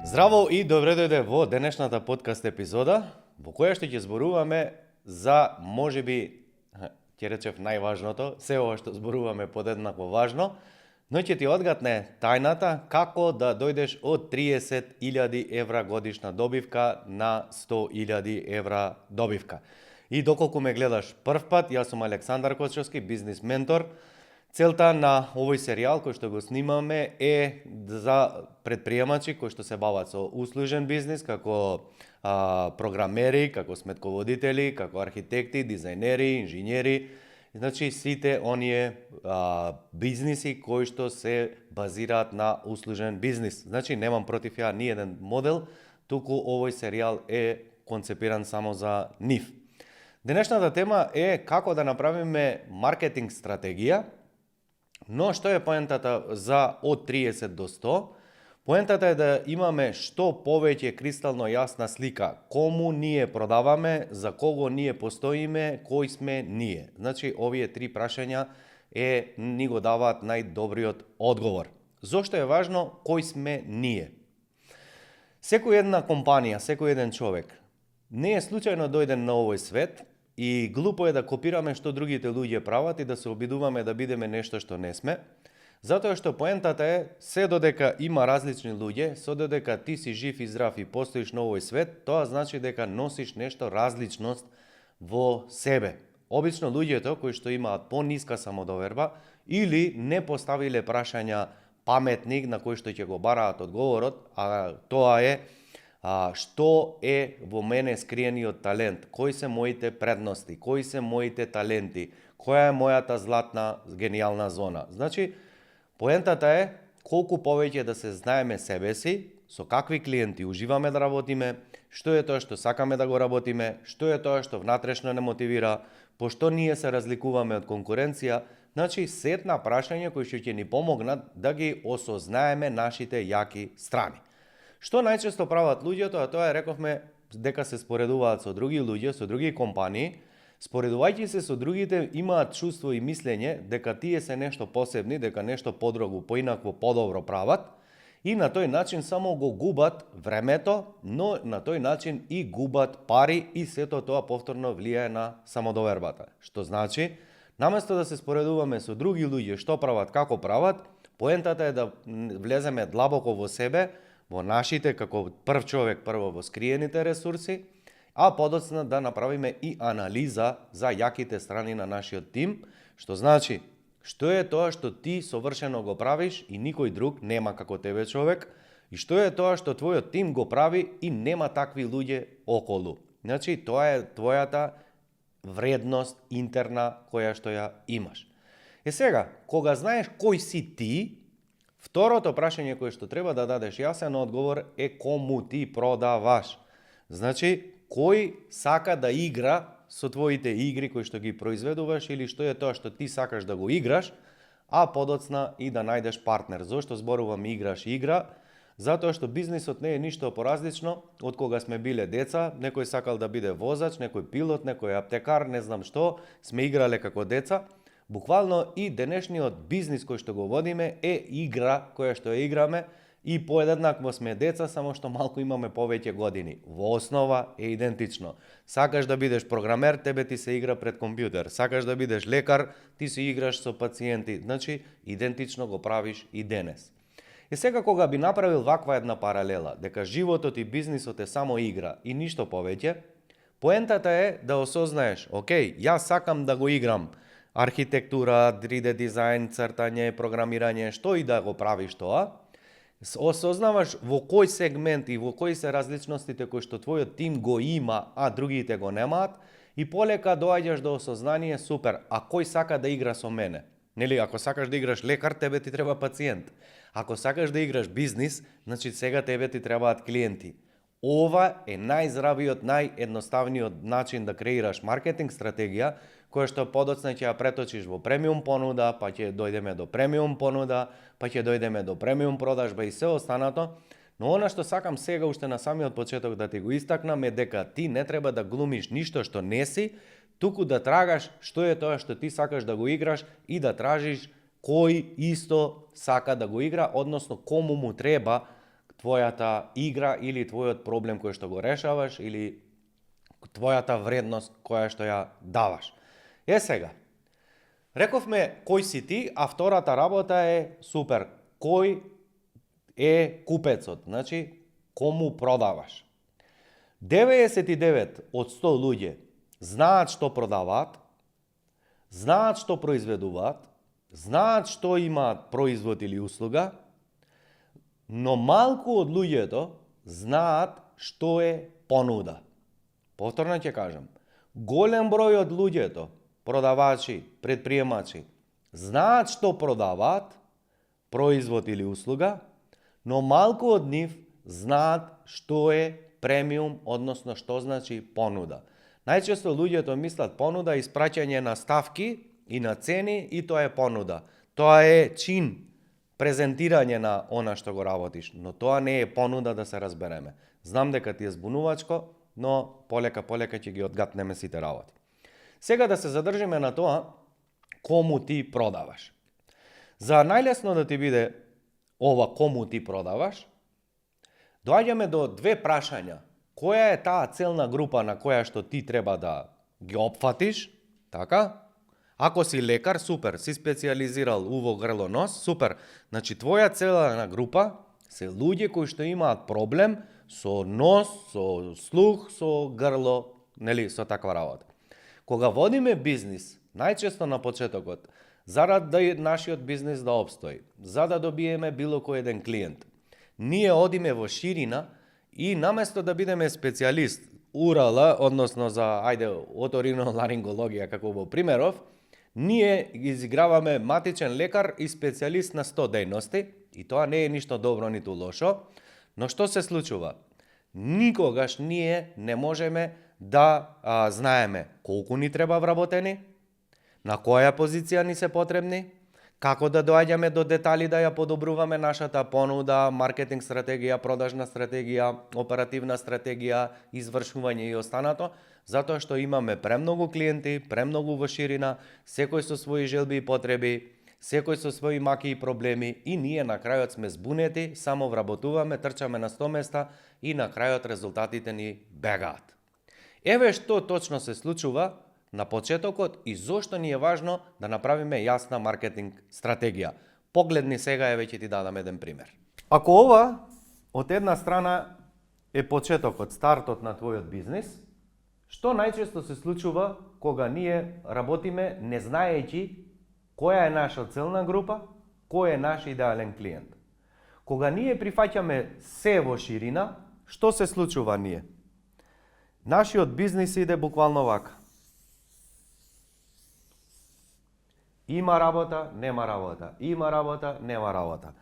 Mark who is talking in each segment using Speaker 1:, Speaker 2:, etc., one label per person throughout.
Speaker 1: Здраво и добре дојде во денешната подкаст епизода, во која што ќе зборуваме за, можеби, ќе речев најважното, се ова што зборуваме подеднакво важно, но ќе ти одгатне тајната како да дојдеш од 30.000 евра годишна добивка на 100.000 евра добивка. И доколку ме гледаш прв пат, јас сум Александар Кочовски, бизнис ментор. Целта на овој серијал кој што го снимаме е за предприемачи кои што се бават со услужен бизнис, како програмери, како сметководители, како архитекти, дизајнери, инженери. Значи сите оние бизниси кои што се базираат на услужен бизнис. Значи немам против ја ни еден модел, туку овој серијал е концепиран само за нив. Денешната тема е како да направиме маркетинг стратегија. Но што е поентата за од 30 до 100? Поентата е да имаме што повеќе кристално јасна слика кому ние продаваме, за кого ние постоиме, кој сме ние. Значи, овие три прашања ни го даваат најдобриот одговор. Зошто е важно кој сме ние? Секој една компанија, секој еден човек не е случајно дојден на овој свет. И глупо е да копираме што другите луѓе прават и да се обидуваме да бидеме нешто што не сме. Затоа што поентата е, се додека има различни луѓе, се додека ти си жив и здрав и постоиш на овој свет, тоа значи дека носиш нешто различност во себе. Обично луѓето кои што имаат пониска самодоверба или не поставиле прашања паметни на кои што ќе го бараат одговорот, а тоа е што е во мене скриениот талент, кои се моите предности, кои се моите таленти, која е мојата златна гениална зона. Значи, поентата е колку повеќе да се знаеме себе си, со какви клиенти уживаме да работиме, што е тоа што сакаме да го работиме, што е тоа што внатрешно не мотивира, пошто ние се разликуваме од конкуренција. Значи, сетна прашања кои што ќе ни помогнат да ги осознаеме нашите јаки страни. Што најчесто прават луѓето, а тоа рековме дека се споредуваат со други луѓе, со други компании, споредувајќи се со другите имаат чувство и мислење дека тие се нешто посебни, дека нешто подруго, поинакво, подобро прават и на тој начин само го губат времето, но на тој начин и губат пари и сето тоа повторно влијае на самодовербата. Што значи, наместо да се споредуваме со други луѓе што прават, како прават, поентата е да влеземе длабоко во себе, во нашите, како прв човек, прво во скриените ресурси, а подоцна да направиме и анализа за јаките страни на нашиот тим, што значи, што е тоа што ти совршено го правиш и никој друг нема како тебе човек, и што е тоа што твојот тим го прави и нема такви луѓе околу. Значи, тоа е твојата вредност интерна која што ја имаш. Сега, кога знаеш кој си ти, второто прашање кое што треба да дадеш јасен одговор е кому ти продаваш. Значи, кој сака да игра со твоите игри кои што ги произведуваш или што е тоа што ти сакаш да го играш, а подоцна и да најдеш партнер. Зошто зборувам играш игра? Затоа што бизнисот не е ништо поразлично од кога сме биле деца, некој сакал да биде возач, некој пилот, некој аптекар, не знам што, сме играле како деца. Буквално и денешниот бизнис кој што го водиме е игра која што ја играме и поеднакво сме деца, само што малку имаме повеќе години. Во основа е идентично. Сакаш да бидеш програмер, тебе ти се игра пред компјутер. Сакаш да бидеш лекар, ти се играш со пациенти. Значи, идентично го правиш и денес. И сега кога би направил ваква една паралела, дека животот и бизнисот е само игра и ништо повеќе, поентата е да осознаеш, окей, јас сакам да го играм архитектура, 3D дизајн, цртање, програмирање, што и да го правиш тоа, осознаваш во кој сегмент и во кои се различностите кои што твојот тим го има, а другите го немаат, и полека доаѓаш до осознание, супер, а кој сака да игра со мене? Нели, ако сакаш да играш лекар, тебе ти треба пациент. Ако сакаш да играш бизнис, значи сега тебе ти требаат клиенти. Ова е најздравиот, наједноставниот начин да креираш маркетинг стратегија, која што подоцна ќе ја преточиш во премиум понуда, па ќе дојдеме до премиум понуда, па ќе дојдеме до премиум продажба и се останато. Но она што сакам сега уште на самиот почеток да ти го истакнам е дека ти не треба да глумиш ништо што не си, туку да трагаш што е тоа што ти сакаш да го играш и да тражиш кој исто сака да го игра, односно кому му треба твојата игра или твојот проблем кој што го решаваш или твојата вредност која што ја даваш. Сега, рековме кој си ти, а втората работа е супер. Кој е купецот? Значи, кому продаваш? 99 од 100 луѓе знаат што продаваат, знаат што произведуваат, знаат што имаат производ или услуга, но малку од луѓето знаат што е понуда. Повторно ќе кажам, голем број од луѓето, продавачи, предприемачи, знаат што продаваат, производ или услуга, но малку од нив знаат што е премиум, односно што значи понуда. Најчесто луѓето мислат понуда испраќање на ставки и на цени и тоа е понуда. Тоа е чин, презентирање на она што го работиш, но тоа не е понуда, да се разбереме. Знам дека ти е збунувачко, но полека ќе ги одгатнеме сите работи. Сега да се задржиме на тоа кому ти продаваш. За најлесно да ти биде ова кому ти продаваш, доаѓаме до две прашања. Која е таа целна група на која што ти треба да ги опфатиш, така? Ако си лекар, супер, си специализирал уво, грло, нос, супер. Значи, твоја целна група се луѓе кои што имаат проблем со нос, со слух, со грло, нели, со таква работа. Кога водиме бизнис, најчесто на почетокот, зарад да нашиот бизнис да обстои, за да добиеме било кој еден клиент, ние одиме во ширина и наместо да бидеме специјалист УРЛ, односно за оториноларингологија, како во примеров, ние изиграваме матичен лекар и специјалист на 100 дејности, и тоа не е ништо добро ниту лошо, но што се случува? Никогаш ние не можеме да знаеме колку ни треба вработени, на која позиција ни се потребни, како да доаѓаме до детали да ја подобруваме нашата понуда, маркетинг стратегија, продажна стратегија, оперативна стратегија, извршување и останато, затоа што имаме премногу клиенти, премногу во ширина, секој со своји желби и потреби, секој со своји маки и проблеми и ние на крајот сме збунети, само вработуваме, трчаме на 100 места и на крајот резултатите ни бегаат. Еве што точно се случува на почетокот и зошто ни е важно да направиме јасна маркетинг стратегија. Погледни сега, еве ќе ти дадам еден пример. Ако ова од една страна е почетокот, стартот на твојот бизнис, што најчесто се случува кога ние работиме не знаејќи која е наша целна група, кој е наш идеален клиент. Кога ние прифаќаме се во ширина, што се случува ние? Нашиот бизнис иде буквално вака. Има работа, нема работа. Има работа, нема работа.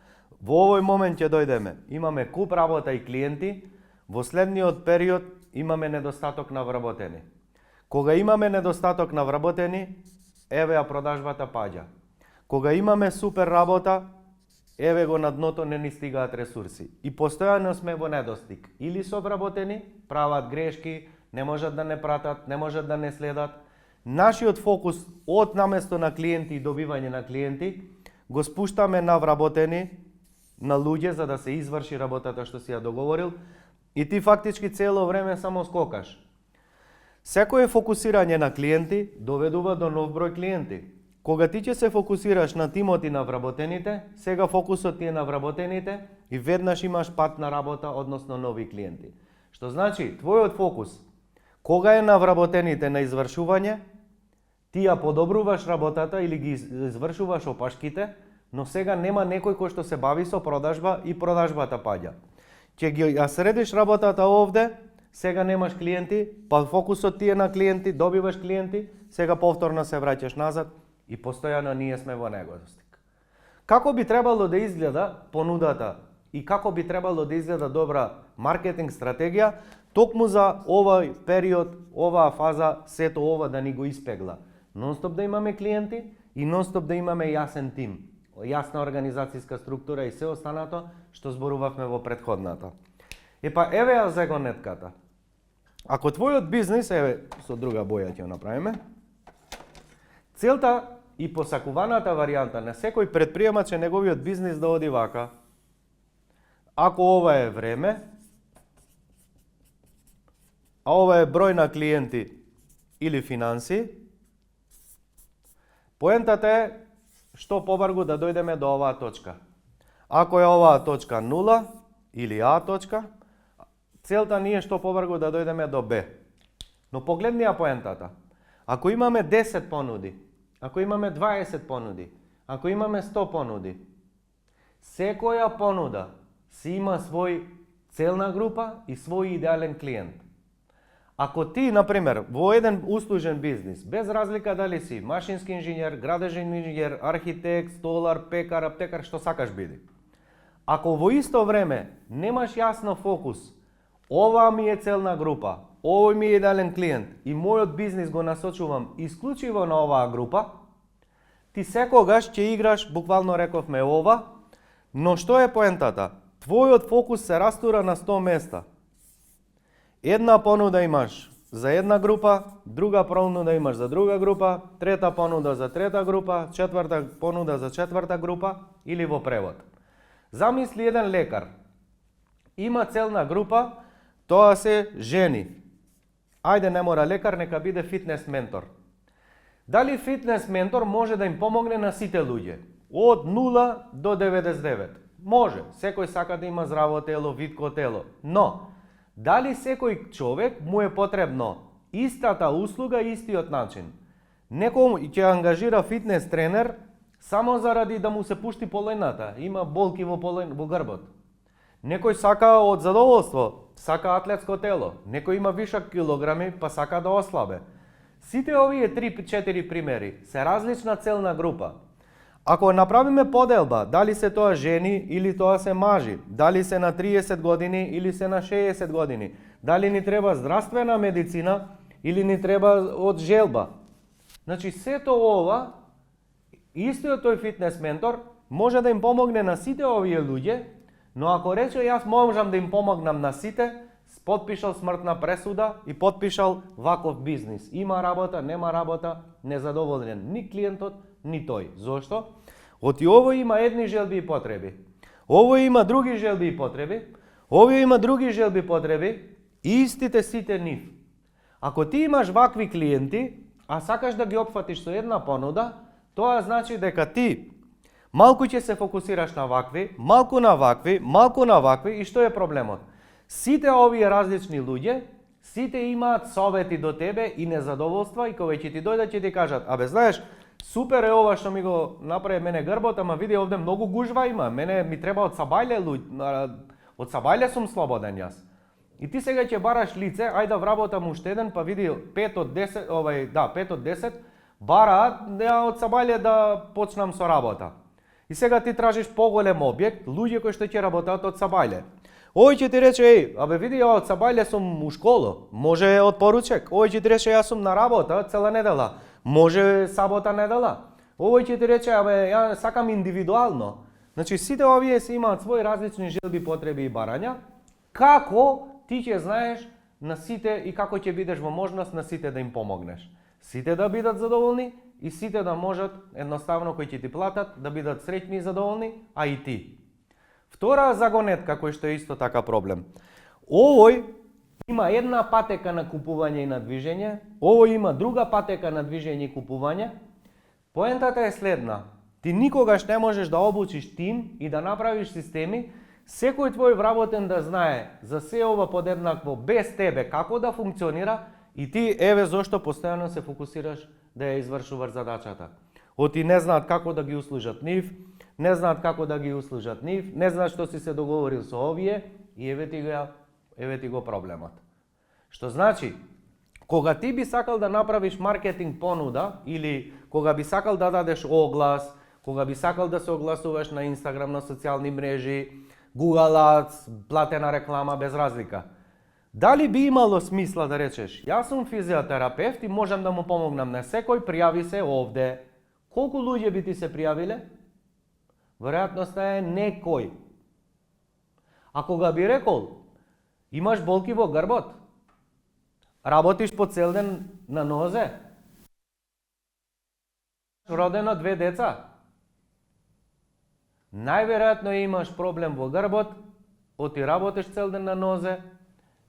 Speaker 1: Во овој момент ќе дојдеме. Имаме куп работа и клиенти. Во следниот период имаме недостаток на вработени. Кога имаме недостаток на вработени, еве ја продажбата паѓа. Кога имаме супер работа, еве го на дното не ни стигаат ресурси. И постојано сме во недостиг. Или со вработени, прават грешки, не можат да не пратат, не можат да не следат. Нашиот фокус од наместо на клиенти и добивање на клиенти го спуштаме на вработени, на луѓе за да се изврши работата што си ја договорил и ти фактички цело време само скокаш. Секое фокусирање на клиенти доведува до нов број клиенти. Кога ти ќе се фокусираш на тимот и на вработените, сега фокусот ти е на вработените и веднаш имаш пат на работа, односно нови клиенти. Што значи, твојот фокус, кога е на вработените на извршување, ти ја подобруваш работата или ги извршуваш опашките, но сега нема некој кој што се бави со продажба и продажбата паѓа. Ќе ги ја средиш работата овде, сега немаш клиенти, па фокусот ти е на клиенти, добиваш клиенти, сега повторно се враќаш назад и постојано ние сме во недостиг. Како би требало да изгледа понудата и како би требало да изгледа добра маркетинг стратегија, токму за овој период, оваа фаза, сето ова да ни го испегла. Нонстоп да имаме клиенти и нонстоп да имаме јасен тим, јасна организацијска структура и се останато што зборувавме во претходната. Епа, еве ја загонетката. Ако твојот бизнис, еве со друга боја ќе ја направиме, целта и посакуваната варијанта на секој предприемач е неговиот бизнис да оди вака. ако ова е време, а ова е број на клиенти или финанси, поентата е што побрзо да дојдеме до оваа точка. Ако е оваа точка 0 или А точка, целта ни е што побрзо да дојдеме до Б. Но погледни ја поентата. Ако имаме 10 понуди, ако имаме 20 понуди, ако имаме 100 понуди, секоја понуда си има свој целна група и свој идеален клиент. Ако ти, например, во еден услужен бизнис, без разлика дали си машински инженер, градежен инженер, архитект, столар, пекар, аптекар, што сакаш биди. Ако во исто време немаш јасно фокус, ова ми е целна група, овој ми е идеален клиент и мојот бизнис го насочувам исклучиво на оваа група, ти секогаш ќе играш, буквално рековме ова, но што е поентата? Твојот фокус се растура на 100 места. Една понуда имаш за една група, друга понуда имаш за друга група, трета понуда за трета група, четврта понуда за четврта група или во превод. Замисли еден лекар. Има целна група, тоа се жени. Ајде, не мора лекар, нека биде фитнес ментор. Дали фитнес ментор може да им помогне на сите луѓе? Од 0 до 99. Може, секој сака да има здраво тело, витко тело, но дали секој човек му е потребно истата услуга, истиот начин? Некој ќе ангажира фитнес тренер само заради да му се пушти полената, има болки во грбот. Некој сака од задоволство, сака атлетско тело, некој има вишок килограми па сака да ослабе. Сите овие 3-4 примери се различна целна група. Ако направиме поделба, дали се тоа жени или тоа се мажи, дали се на 30 години или се на 60 години, дали ни треба здравствена медицина или ни треба од желба. Значи, сето ова, истиот тој фитнес ментор може да им помогне на сите овие луѓе, но ако рече јас можам да им помогнам на сите, потпишал смртна пресуда и потпишал ваков бизнис. Има работа, нема работа, незадоволен ни клиентот, ни тој. Зошто? Оти овој има едни желби и потреби. Овој има други желби и потреби. Овој има други желби и потреби. Истите сите нив. Ако ти имаш вакви клиенти, а сакаш да ги опфатиш со една понуда, тоа значи дека ти малку ќе се фокусираш на вакви, малку на вакви, малку на вакви и што е проблемот? Сите овие различни луѓе, сите имаат совети до тебе и незадоволства и кога ќе ти дојдат ќе ти кажат: "Абе, знаеш, супер е ова што ми го направи мене грбот, ама види овде многу гужва има, мене ми треба од сабајле од сабајле сум слободен јас." И ти сега ќе бараш лице, ајде да вработам уште еден, па види 5 од 10, 5 од 10 бараат од сабајле да почнам со работа. И сега ти тражиш поголем објект, луѓе кои што ќе работат од сабајле. Ој ќе ти рече: "Еј, абе види, од сабајле сум у школа, може од поручек." Ој ќе ти рече: "Јас сум на работа цела недела, може сабота недела." Овој ќе ти рече: "Абе, ја сакам индивидуално." Значи, сите овие се имаат своји различни желби, потреби и барања. Како ти ќе знаеш на сите и како ќе бидеш во можност на сите да им помогнеш? Сите да бидат задоволни и сите да можат, едноставно, кои ќе ти платат, да бидат среќни и задоволни, а и ти. Втора загонетка кој што е исто така проблем. Овој има една патека на купување и на движење, овој има друга патека на движење и купување. Поентата е следна: ти никогаш не можеш да обучиш тим и да направиш системи, секој твој вработен да знае за се ова подеднакво без тебе како да функционира и ти еве зошто постојано се фокусираш да ја извршуваш задачата. Оти не знаат како да ги услужат нив, не знаат како да ги услужат нив, не знаат што си се договорил со овие и еве ти го проблемот. Што значи, кога ти би сакал да направиш маркетинг понуда или кога би сакал да дадеш оглас, кога би сакал да се огласуваш на Инстаграм, на социјални мрежи, Google Ads, платена реклама, без разлика. Дали би имало смисла да речеш: "Јас сум физиотерапевт и можам да му помогнам на секој, пријави се овде." Колку луѓе би ти се пријавиле? Веројатноста е некој. А кога би рекол: "Имаш болки во грбот, работиш по цел ден на нозе, родено 2 деца, најверојатно имаш проблем во грбот оти работиш цел ден на нозе,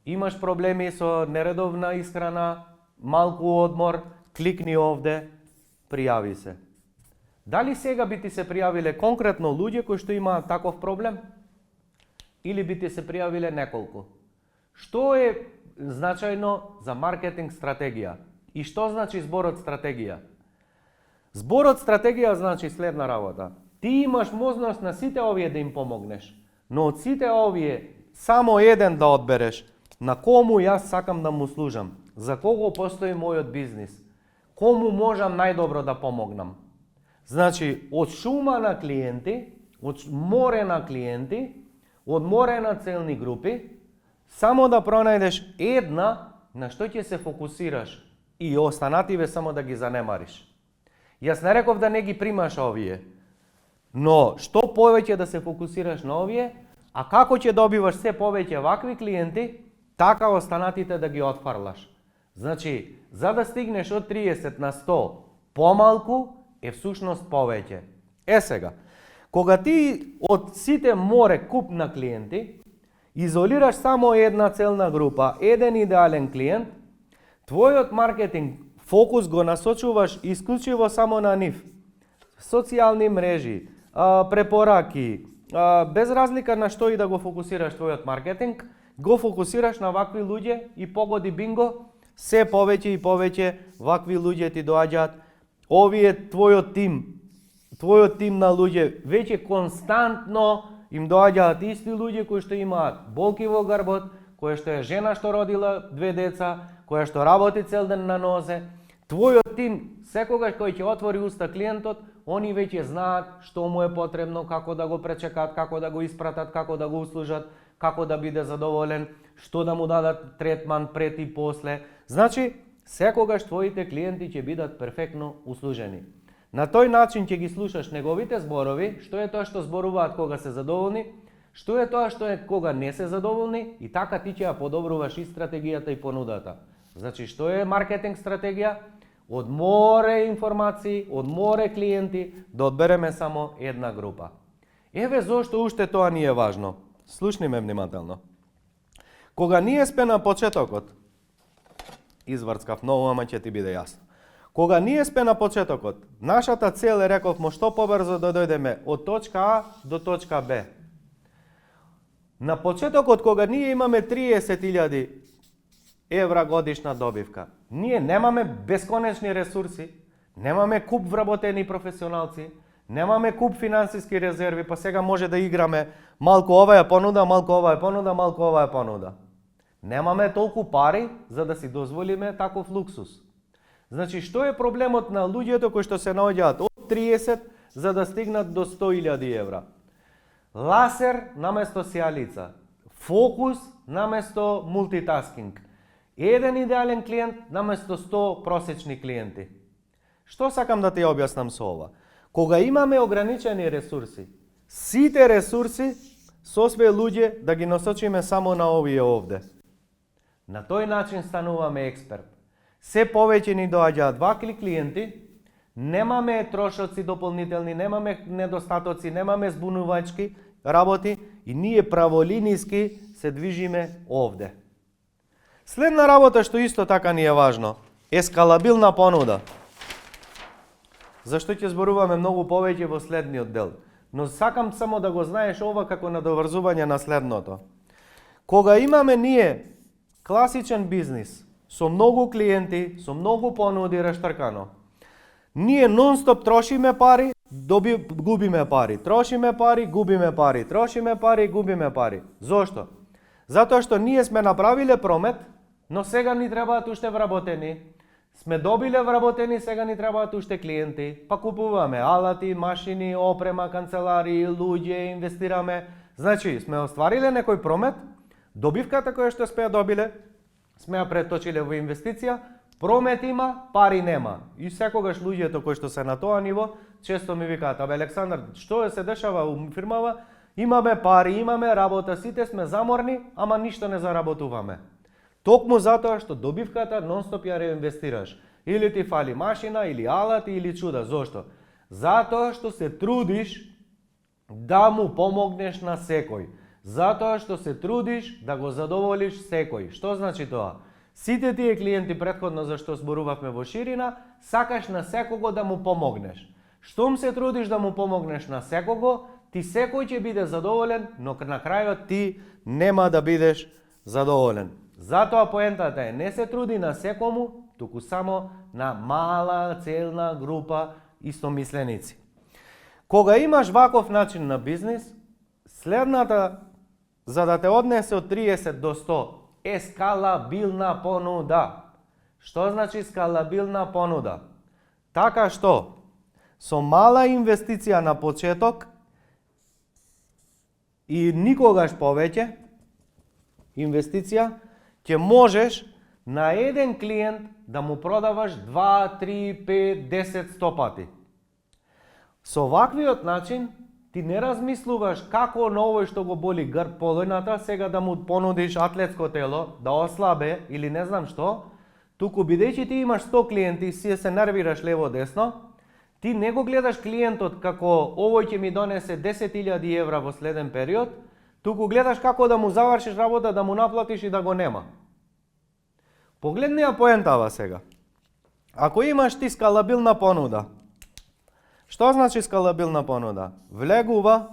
Speaker 1: имаш проблеми со нередовна исхрана, малку одмор, кликни овде, пријави се. Дали сега би ти се пријавиле конкретно луѓе кои што имаат таков проблем? Или би ти се пријавиле неколку? Што е значајно за маркетинг стратегија? И што значи зборот стратегија? Зборот стратегија значи следна работа. Ти имаш можност на сите овие да им помогнеш, но од сите овие само еден да одбереш на кому јас сакам да му служам, за кого постои мојот бизнис, кому можам најдобро да помогнам. Значи, од шума на клиенти, од море на клиенти, од море на целни групи, само да пронајдеш една на што ќе се фокусираш и останативе само да ги занемариш. Јас не реков да не ги примаш овие, но што повеќе да се фокусираш на овие, а како ќе добиваш се повеќе вакви клиенти, така останатите да ги отфарлаш. Значи, за да стигнеш од 30 на 100 помалку, е всушност повеќе. Сега, кога ти од сите море куп на клиенти, изолираш само една целна група, еден идеален клиент, твојот маркетинг фокус го насочуваш исклучиво само на нив. Социјални мрежи, препораки, без разлика на што и да го фокусираш твојот маркетинг, го фокусираш на вакви луѓе и погоди бинго, се повеќе и повеќе вакви луѓе ти доаѓаат. Овие твојот тим на луѓе веќе константно им доаѓаат исти луѓе кои што имаат болки во грбот, која што е жена што родила 2 деца, која што работи цел ден на нозе. Твојот тим, секогаш кој ќе отвори уста клиентот, они веќе знаат што му е потребно, како да го пречекат, како да го испратат, како да го услужат, како да биде задоволен, што да му дадат третман пред и после. Значи, секогаш твоите клиенти ќе бидат перфектно услужени. На тој начин ќе ги слушаш неговите зборови, што е тоа што зборуваат кога се задоволни, што е тоа што е кога не се задоволни, и така ти ќе ја подобруваш и стратегијата и понудата. Значи, што е маркетинг стратегија? Од море информации, од море клиенти, да одбереме само една група. Еве зошто уште тоа ни е важно. Слушни ме внимателно. Кога ние сме на почетокот, изврцкав ново, ама ќе ти биде јасно. Кога ние сме на почетокот, нашата цел е, рековме, што побрзо да дојдеме од точка А до точка Б. На почетокот, кога ние имаме 30.000 евра годишна добивка, ние немаме бесконечни ресурси, немаме куп вработени професионалци, немаме куп финансиски резерви, па сега може да играме малку ова е понуда, малку ова е понуда, малку ова е понуда. Немаме толку пари за да си дозволиме таков луксус. Значи, што е проблемот на луѓето кои што се наоѓаат од 30 за да стигнат до 100.000 евра? Ласер наместо сијалица, фокус наместо мултитаскинг, еден идеален клиент наместо 100 просечни клиенти. Што сакам да ти објаснам со ова? Кога имаме ограничени ресурси, сите ресурси со све луѓе да ги насочиме само на овие овде. На тој начин стануваме експерт. Се повеќе ни доаѓаат вакви клиенти, немаме трошоци дополнителни, немаме недостатоци, немаме збунувачки работи и ние праволиниски се движиме овде. Следна работа што исто така ни е важно, е скалабилна понуда. Зашто ќе зборуваме многу повеќе во следниот дел, но сакам само да го знаеш ова како надоврзување на следното. Кога имаме ние класичен бизнис, со многу клиенти, со многу понуди раштркано, ние нон-стоп трошиме пари, губиме пари, трошиме пари, губиме пари, трошиме пари, губиме пари. Зошто? Затоа што ние сме направиле промет, но сега ни требаат уште вработени. Сме добиле вработени, сега ни требаат уште клиенти, па купуваме алати, машини, опрема, канцеларии, луѓе, инвестираме. Значи, сме оствариле некој промет, добивката која што сме ја добиле, сме ја преточиле во инвестиција, промет има, пари нема. И секогаш луѓето кои што се на тоа ниво, често ми викаат: "Абе Александар, што се дешава у фирмава? Имаме пари, имаме работа, сите сме заморни, ама ништо не заработуваме." Токму затоа што добивката нон-стоп ја реинвестираш. Или ти фали машина, или алати, или чуда. Зошто? Затоа што се трудиш да му помогнеш на секој. Затоа што се трудиш да го задоволиш секој. Што значи тоа? Сите тие клиенти претходно за што зборувавме во ширина, сакаш на секого да му помогнеш. Штом се трудиш да му помогнеш на секого, ти секој ќе биде задоволен, но на крајот ти нема да бидеш задоволен. Затоа поентата е не се труди на секому, туку само на мала целна група истомисленици. Кога имаш ваков начин на бизнис, следната, за да те однесе од 30 до 100, е скалабилна понуда. Што значи скалабилна понуда? Така што, со мала инвестиција на почеток и никогаш повеќе инвестиција, ќе можеш на еден клиент да му продаваш 2, 3, 5, 10, 100 пати. Со ваквиот начин, ти не размислуваш како на овој што го боли грб полојната, сега да му понудиш атлетско тело, да ослабе или не знам што, туку бидејќи ти имаш 100 клиенти и си се нервираш лево-десно, ти не го гледаш клиентот како овој ќе ми донесе 10.000 евра во следен период, туку гледаш како да му завршиш работа, да му наплатиш и да го нема. Погледни ја поентава сега. Ако имаш ти скалабилна понуда, што значи скалабилна понуда? Влегува,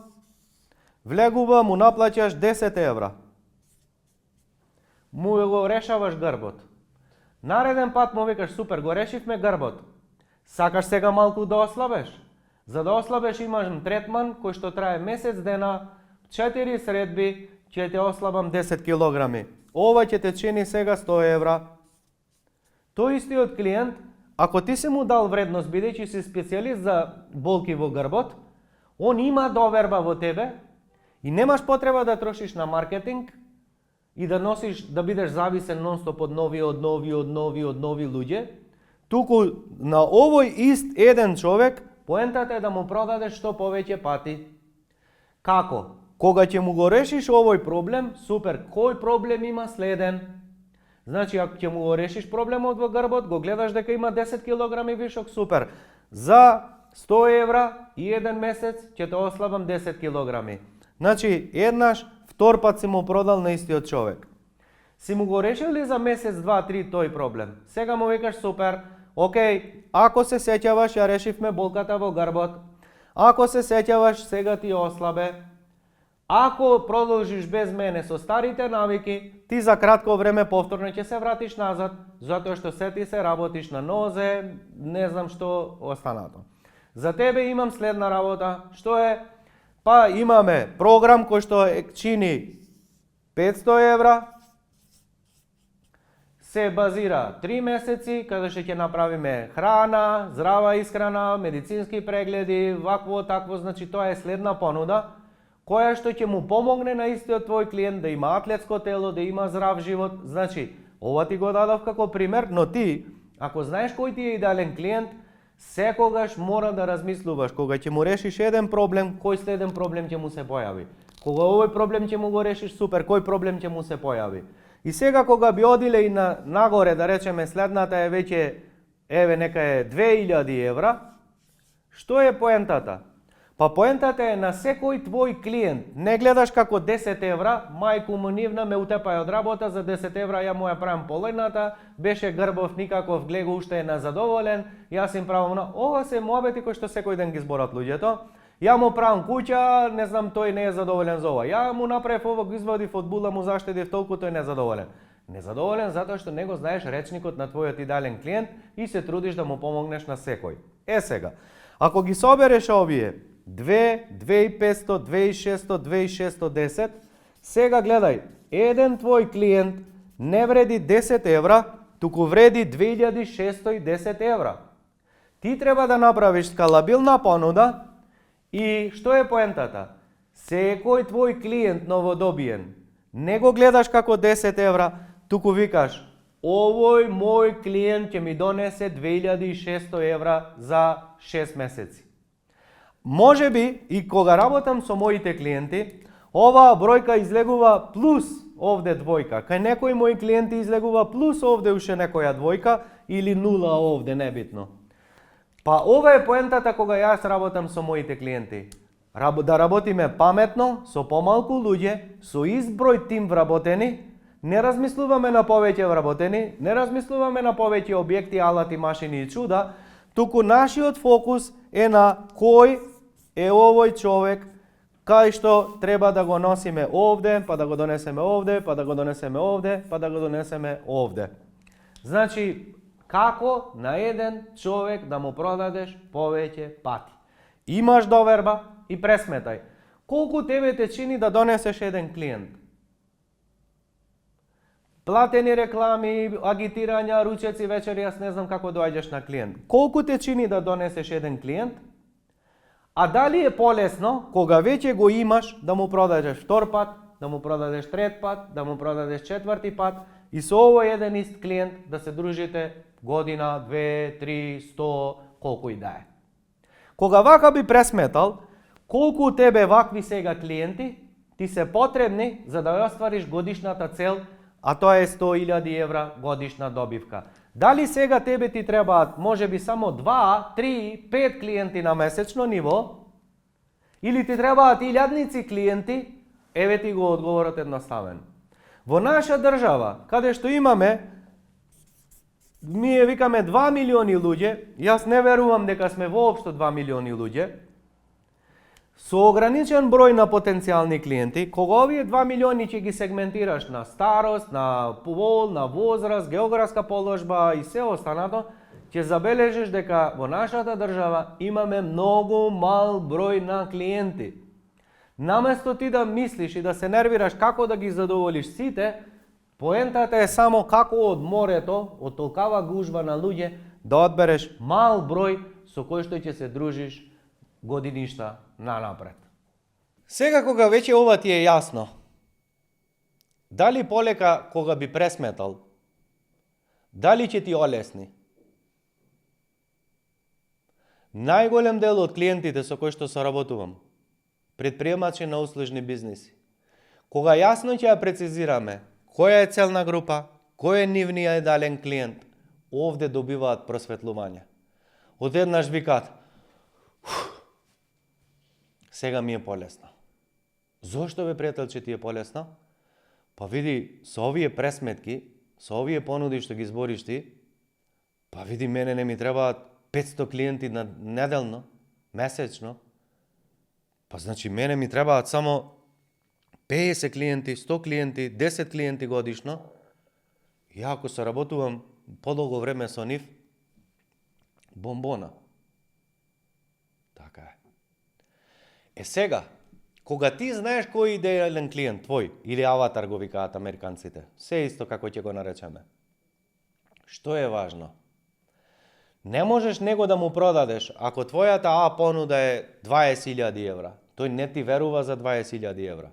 Speaker 1: му наплаќаш 10 евра. Му го решаваш грбот. Нареден пат му викаш, супер, го решивме грбот. Сакаш сега малку да ослабеш? За да ослабеш имаш третман кој што трае месец дена, 4 средби, ќе те ослабам 10 килограми. Ова ќе те чини сега 100 евра. Тој истиот клиент, ако ти си му дал вредност, бидејќи си специјалист за болки во грбот, он има доверба во тебе и немаш потреба да трошиш на маркетинг и да носиш, да бидеш зависен нон-стоп од нови луѓе, туку на овој ист еден човек, поентата е да му продадеш што повеќе пати. Како? Кога ќе му го решиш овој проблем, супер, кој проблем има следен? Значи, ако ќе му го решиш проблемот во грбот, го гледаш дека има 10 килограми вишок, супер. За 100 евра и еден месец ќе те ослабам 10 килограми. Значи, еднаш, втор пат си му продал на истиот човек. Си му го решил ли за месец, 2, 3 тој проблем? Сега му викаш супер, окей, ако се сеќаваш, ја решивме болката во грбот. Ако се сеќаваш, сега ти ослабе. Ако продолжиш без мене со старите навики, ти за кратко време повторно ќе се вратиш назад, затоа што се ти се работиш на нозе, не знам што останато. За тебе имам следна работа, што е? Па имаме програм кој што чини 500 евра, се базира 3 месеци, каде што ќе направиме храна, здрава исхрана, медицински прегледи, вакво, такво, значи тоа е следна понуда, која што ќе му помогне на истиот твој клиент да има атлетско тело, да има здрав живот. Значи, ова ти го дадов како пример, но ти, ако знаеш кој ти е идеален клиент, секогаш мора да размислуваш, кога ќе му решиш еден проблем, кој следен проблем ќе му се појави. Кога овој проблем ќе му го решиш, супер, кој проблем ќе му се појави. И сега кога би одиле и нагоре, да речеме следната е веќе, еве нека е 2000 евра, што е поентата? Па поентата е на секој твој клиент. Не гледаш како 10 евра, мајку му нивна ме утепај од работа, за 10 евра ја му ја правам полојната, беше грбов никаков, глего уште е незадоволен, јас им правам на... Ова се муабети кои што секој ден ги зборат луѓето. Ја му правам куќа, не знам, тој не е задоволен за ова. Ја му направив ово, го извадив од була, му заштедив толку, тој не е задоволен. Незадоволен затоа што не го знаеш речникот на твојот идеален клиент и се трудиш да му помогнеш на секој. Е сега, ако ги собереш овие 2, 2500, 2600, 2610, сега гледај, еден твој клиент не вреди 10 евра, туку вреди 2610 евра. Ти треба да направиш скалабилна понуда и што е поентата? Секој твој клиент новодобиен, не го гледаш како 10 евра, туку викаш, овој мој клиент ќе ми донесе 2600 евра за 6 месеци. Може би и кога работам со моите клиенти, оваа бројка излегува плюс овде двојка. Кај некои мои клиенти излегува плюс овде уште некоја двојка или нула овде, небитно. Па ова е поентата кога јас работам со моите клиенти. да работиме паметно, со помалку луѓе, со изброј тим вработени, не размислуваме на повеќе вработени, не размислуваме на повеќе објекти, алати, машини и чуда, туку нашиот фокус е на кој е овој човек, кај што треба да го носиме овде, па да го донесеме овде, па да го донесеме овде, па да го донесеме овде. Значи, како на еден човек да му продадеш повеќе пати? Имаш доверба и пресметај. Колку тебе те чини да донесеш еден клиент? Платени реклами, агитирања, ручеци, вечери, јас не знам како доаѓаш на клиент. Колку те чини да донесеш еден клиент? А дали е полесно, кога веќе го имаш, да му продадеш втор пат, да му продадеш трет пат, да му продадеш четврти пат и со овој еден ист клиент да се дружите година, 2, 3, 100, колку и да е. Кога вака би пресметал, колку тебе вакви сега клиенти ти се потребни за да ја оствариш годишната цел, а тоа е 100.000 евра годишна добивка. Дали сега тебе ти требаат можеби само 2, 3, 5 клиенти на месечно ниво, или ти требаат илјадници клиенти? Еве ти го одговорот едноставен. Во наша држава, каде што имаме, ние викаме 2 милиони луѓе, јас не верувам дека сме воопшто 2 милиони луѓе, со ограничен број на потенцијални клиенти, кога овие 2 милиони ќе ги сегментираш на старост, на пол, на возраст, географска положба и се останато, ќе забележиш дека во нашата држава имаме многу мал број на клиенти. Наместо ти да мислиш и да се нервираш како да ги задоволиш сите, поентата е само како од морето, од толкава гужва на луѓе, да одбереш мал број со кој што ќе се дружиш годиништа нанапред. Сега кога веќе ова ти е јасно, дали полека кога би пресметал, дали ќе ти олесни? Најголем дел од клиентите со кои што соработувам, предприемачи на услужни бизниси, кога јасно ќе ја прецизираме која е целна група, кој е нивниот идеален клиент, овде добиваат просветлување. Одеднаш викаат, сега ми е полесно. Зошто бе, пријателче, ти е полесно? Па види, со овие пресметки, со овие понуди што ги збориш ти, па види, мене не ми требаат 500 клиенти на неделно, месечно. Па значи, мене ми требаат само 50 клиенти, 100 клиенти, 10 клиенти годишно. И ако се работувам подолго време со нив, бомбона. Така е. Е сега, кога ти знаеш кој е идеален клиент твој, или аватар го викаат американците, се исто како ќе го наречеме. Што е важно? Не можеш него да му продадеш, ако твојата А понуда е 20.000 евра, тој не ти верува за 20.000 евра.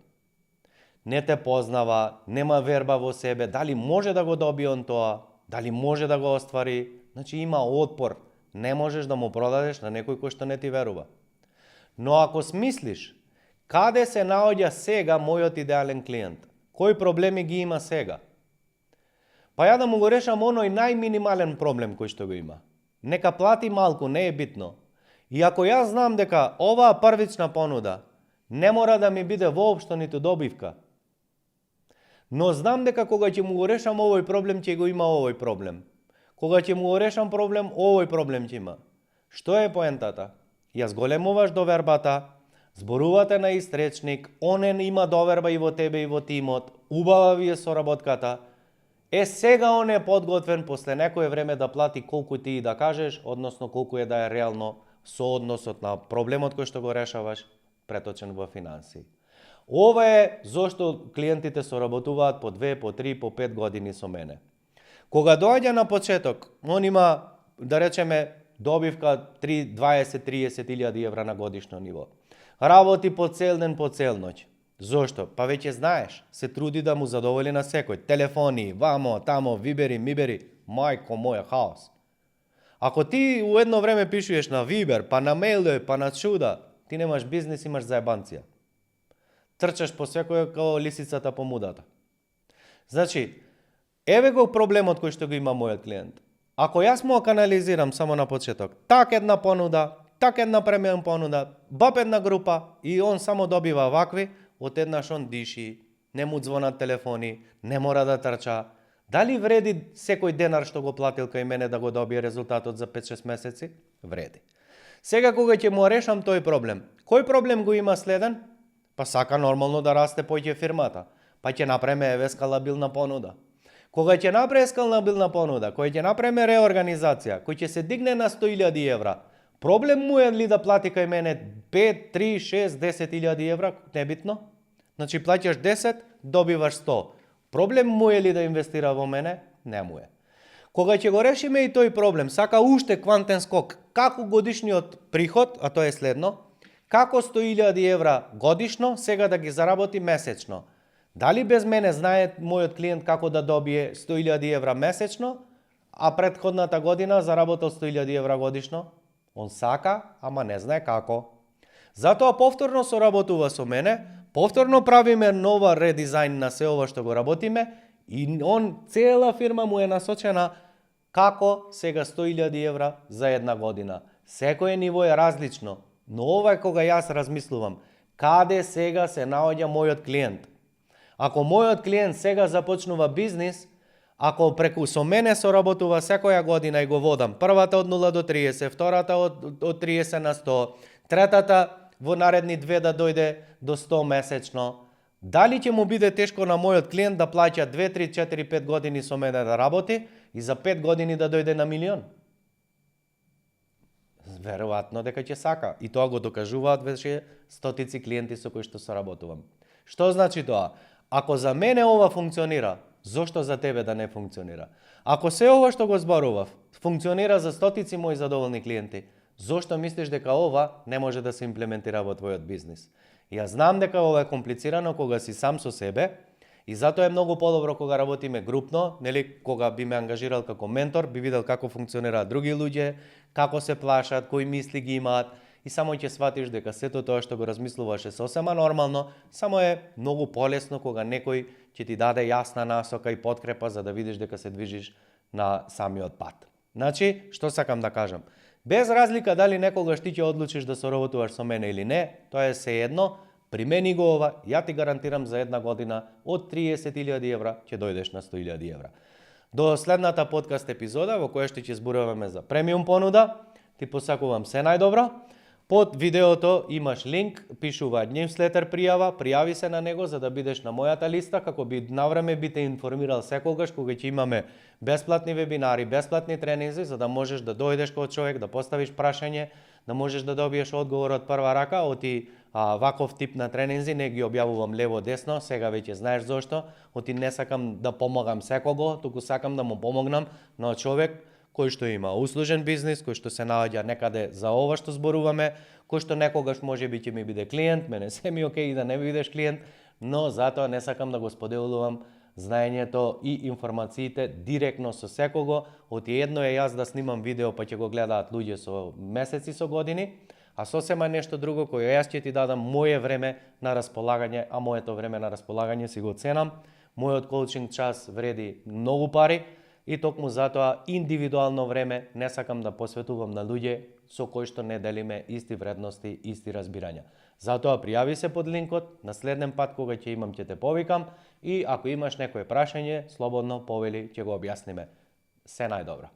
Speaker 1: Не те познава, нема верба во себе, дали може да го добие он тоа, дали може да го оствари, значи има отпор. Не можеш да му продадеш на некој кој што не ти верува. Но ако смислиш, каде се наоѓа сега мојот идеален клиент? Кои проблеми ги има сега? Па ја да му го решам оној најминимален проблем кој што го има. Нека плати малку, не е битно. И ако јас знам дека оваа првична понуда не мора да ми биде воопшто ниту добивка, но знам дека кога ќе му го решам овој проблем, ќе го има овој проблем. Кога ќе му го решам проблем, овој проблем ќе има. Што е поентата? Ја зголемуваш довербата, зборувате на ист речник, онен има доверба и во тебе и во тимот, убава ви е соработката. Е сега он е подготвен после некое време да плати колку ти и да кажеш, односно колку е да е реално соодносот на проблемот кој што го решаваш преточен во финансии. Ова е зошто клиентите соработуваат по 2, по 3, по 5 години со мене. Кога доаѓа на почеток, он има, да речеме, добивка 20-30 илјади евра на годишно ниво. Работи по цел ден, по цел ноќ. Зошто? Па веќе знаеш, се труди да му задоволи на секој. Телефони, вамо, тамо, вибери, мибери, мајко моја, хаос. Ако ти у едно време пишуеш на Вибер, па на мејл, па на чуда, ти немаш бизнес, имаш заебанција. Трчаш по секој како лисицата по мудата. Значи, еве го проблемот кој што го има мојот клиент. Ако јас му канализирам само на почеток, так една понуда, така една премиум понуда, бап една група и он само добива вакви, одеднаш он диши, не му звонат телефони, не мора да трча. Дали вреди секој денар што го платил кај мене да го добие резултатот за 5-6 месеци? Вреди. Сега кога ќе му решам тој проблем, кој проблем го има следен? Па сака нормално да расте поќе фирмата, па ќе направиме ескалабилна понуда. Кога ќе направи ескалабилна понуда, кој ќе направиме реорганизација, кој ќе се дигне на 100.000 евра, проблем му е ли да плати кај мене 5, 3, 6, 10.000 евра, небитно? Значи плаќаш 10, добиваш 100. Проблем му е ли да инвестира во мене? Не му е. Кога ќе го решиме и тој проблем, сака уште квантен скок, како годишниот приход, а тоа е следно, како 100.000 евра годишно, сега да ги заработи месечно. Дали без мене знае мојот клиент како да добие 100.000 евра месечно, а претходната година заработил 100.000 евра годишно? Он сака, ама не знае како. Затоа повторно соработува со мене, повторно правиме нова редизајн на се ова што го работиме и он цела фирма му е насочена како сега 100.000 евра за една година. Секој ниво е различно, но ова е кога јас размислувам, каде сега се наоѓа мојот клиент. Ако мојот клиент сега започнува бизнис, ако преку со мене соработува секоја година и го водам, првата од 0 до 30, втората од 30 на 100, третата во наредни 2 да дојде до 100 месечно, дали ќе му биде тешко на мојот клиент да плаќа 2, 3, 4, 5 години со мене да работи и за 5 години да дојде на милион? Веројатно дека ќе сака. И тоа го докажуваат веќе стотици клиенти со кои што соработувам. Што значи тоа? Ако за мене ова функционира, зошто за тебе да не функционира? Ако се ова што го зборував функционира за стотици мои задоволни клиенти, зошто мислиш дека ова не може да се имплементира во твојот бизнис? Јас знам дека ова е комплицирано кога си сам со себе и затоа е многу подобро кога работиме групно, нели, кога би ме ангажирал како ментор, би видел како функционираат други луѓе, како се плашат, кои мисли ги имаат и само ќе сватиш дека сето тоа што го размислуваше сосема нормално, само е многу полесно кога некој ќе ти даде јасна насока и подкрепа за да видиш дека се движиш на самиот пат. Значи, што сакам да кажам? Без разлика дали некогаш ти ќе одлучиш да соработуваш со мене или не, тоа е се едно, примени го ова, ја ти гарантирам за една година од 30.000 евра ќе дојдеш на 100.000 евра. До следната подкаст епизода во која ќе зборуваме за премиум понуда, ти посакувам се најдобро. Под видеото имаш линк, пишува newsletter пријава, пријави се на него за да бидеш на мојата листа, како би навреме би те информирал секогаш кога ќе имаме бесплатни вебинари, бесплатни тренинзи, за да можеш да дојдеш код човек, да поставиш прашање, да можеш да добиеш одговор од прва рака, оти ваков тип на тренинзи не ги објавувам лево-десно, сега веќе знаеш зошто, оти не сакам да помогам секого, туку сакам да му помогнам на човек кој што има услужен бизнис, кој што се наоѓа некаде за ова што зборуваме, кој што некогаш можеби ќе ми биде клиент, мене се ми окей да не бидеш клиент, но затоа не сакам да го споделувам знаењето и информациите директно со секого. Оти едно е јас да снимам видео па ќе го гледаат луѓе со месеци, со години, а сосема нешто друго кој јас ќе ти дадам моје време на располагање, а моето време на располагање си го ценам. Мојот коучинг час вреди многу пари, и токму затоа индивидуално време не сакам да посветувам на луѓе со кои што не делиме исти вредности, исти разбирања. Затоа пријави се под линкот, на следен пат кога ќе имам ќе те повикам и ако имаш некое прашање, слободно повели ќе го објасниме. Се најдобро.